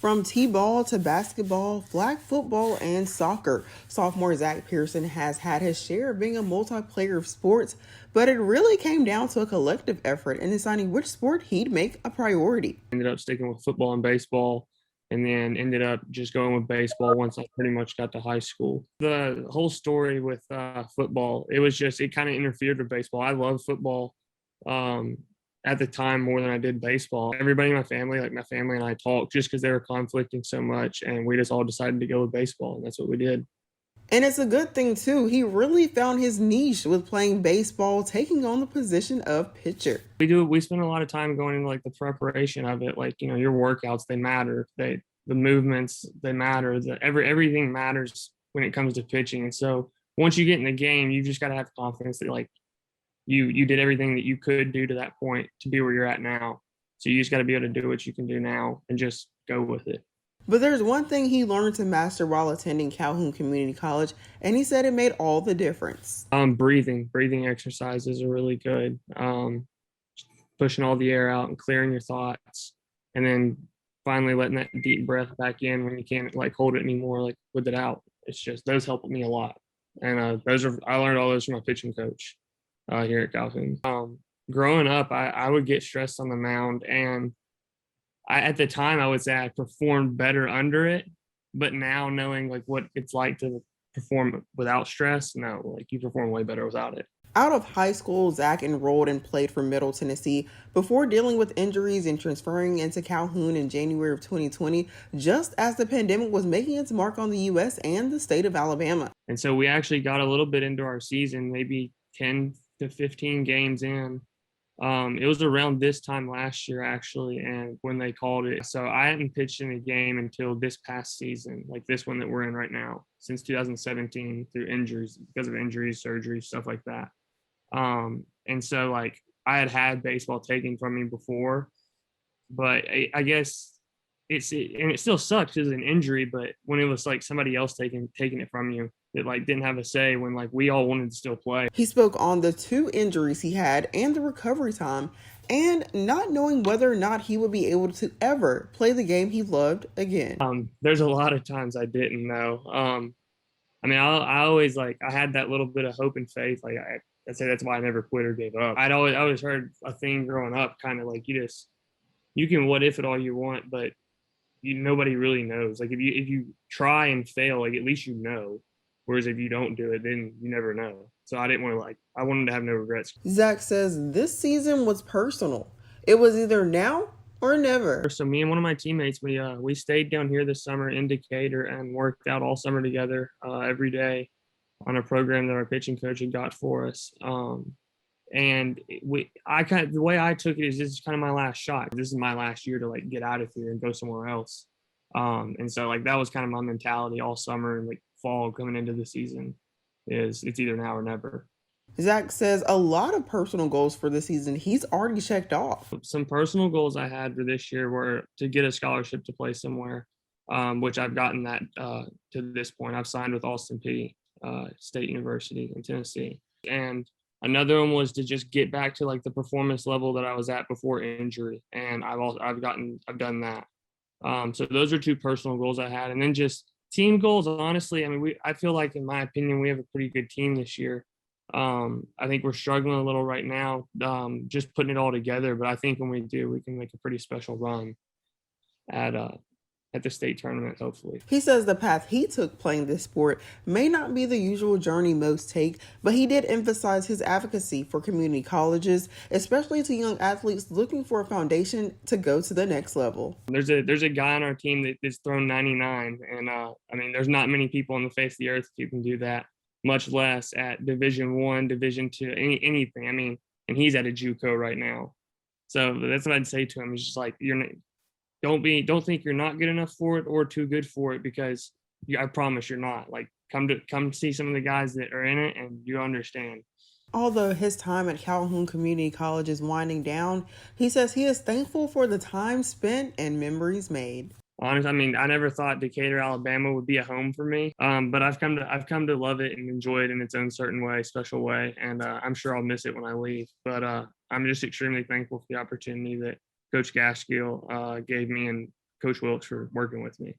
From t-ball to basketball, flag football, and soccer, sophomore Zac Pearson has had his share of being a multiplayer of sports, but it really came down to a collective effort in deciding which sport he'd make a priority. Ended up sticking with football and baseball, and then ended up just going with baseball once I pretty much got to high school. The whole story with football, it kind of interfered with baseball. I love football um, at the time more than I did baseball. Everybody in my family, like my family and I, talked just because they were conflicting so much, and we just all decided to go with baseball, and that's what we did. And it's a good thing, too. He really found his niche with playing baseball, taking on the position of pitcher. We spend a lot of time going into like the preparation of it, like your workouts, they matter, the movements, they matter, everything matters when it comes to pitching. And so once you get in the game, you just got to have confidence that like you did everything that you could do to that point to be where you're at now. So you just got to be able to do what you can do now and just go with it. But there's one thing he learned to master while attending Calhoun Community College, and he said it made all the difference. Breathing exercises are really good. Pushing all the air out and clearing your thoughts, and then finally letting that deep breath back in when you can't like hold it anymore, like with it out. It's just those helped me a lot, and I learned all those from my pitching coach here at Calhoun. Growing up, I would get stressed on the mound, and at the time I would say I performed better under it, but now knowing like what it's like to perform without stress, no, like you perform way better without it. Out of high school, Zac enrolled and played for Middle Tennessee before dealing with injuries and transferring into Calhoun in January of 2020, just as the pandemic was making its mark on the U.S. and the state of Alabama. And so we actually got a little bit into our season, maybe 10 to 15 games in. It was around this time last year, actually, and when they called it. So I hadn't pitched in a game until this past season, like this one that we're in right now, since 2017 through injuries, because of injuries, surgeries, stuff like that. And so like I had baseball taken from me before, but I guess and it still sucks as an injury, but when it was like somebody else taking it from you that like didn't have a say when like we all wanted to still play. He spoke on the two injuries he had and the recovery time, and not knowing whether or not he would be able to ever play the game he loved again. There's a lot of times I didn't know. I mean, I always like I had that little bit of hope and faith. Like I'd say that's why I never quit or gave up. I always heard a thing growing up, kind of like you can what if it all you want, but nobody really knows. Like if you try and fail, like at least you know. Whereas if you don't do it, then you never know. So I didn't want to I wanted to have no regrets. Zac says this season was personal. It was either now or never. So me and one of my teammates, we stayed down here this summer in Decatur and worked out all summer together every day on a program that our pitching coach had got for us. And the way I took it is this is kind of my last shot. This is my last year to like get out of here and go somewhere else. And so like that was kind of my mentality all summer and like fall coming into the season is it's either now or never. Zac says a lot of personal goals for the season he's already checked off. Some personal goals I had for this year were to get a scholarship to play somewhere, which I've gotten that to this point. I've signed with Austin P State University in Tennessee. And another one was to just get back to like the performance level that I was at before injury. And I've done that. So those are two personal goals I had. And then just team goals, honestly, I mean, I feel like, in my opinion, we have a pretty good team this year. I think we're struggling a little right now, just putting it all together. But I think when we do, we can make a pretty special run at at the state tournament, hopefully. He says the path he took playing this sport may not be the usual journey most take, but he did emphasize his advocacy for community colleges, especially to young athletes looking for a foundation to go to the next level. There's a guy on our team that is thrown 99, and I mean, there's not many people on the face of the earth who can do that, much less at Division I, Division II, anything. I mean, and he's at a JUCO right now. So that's what I'd say to him. It's just like don't think you're not good enough for it or too good for it, because I promise you're not. Like come see some of the guys that are in it and you understand. Although his time at Calhoun Community College is winding down, he says he is thankful for the time spent and memories made. Honestly, I mean, I never thought Decatur, Alabama would be a home for me, but I've come to love it and enjoy it in its own certain way, special way, and I'm sure I'll miss it when I leave. But I'm just extremely thankful for the opportunity that Coach Gaskill gave me, and Coach Wilkes for working with me.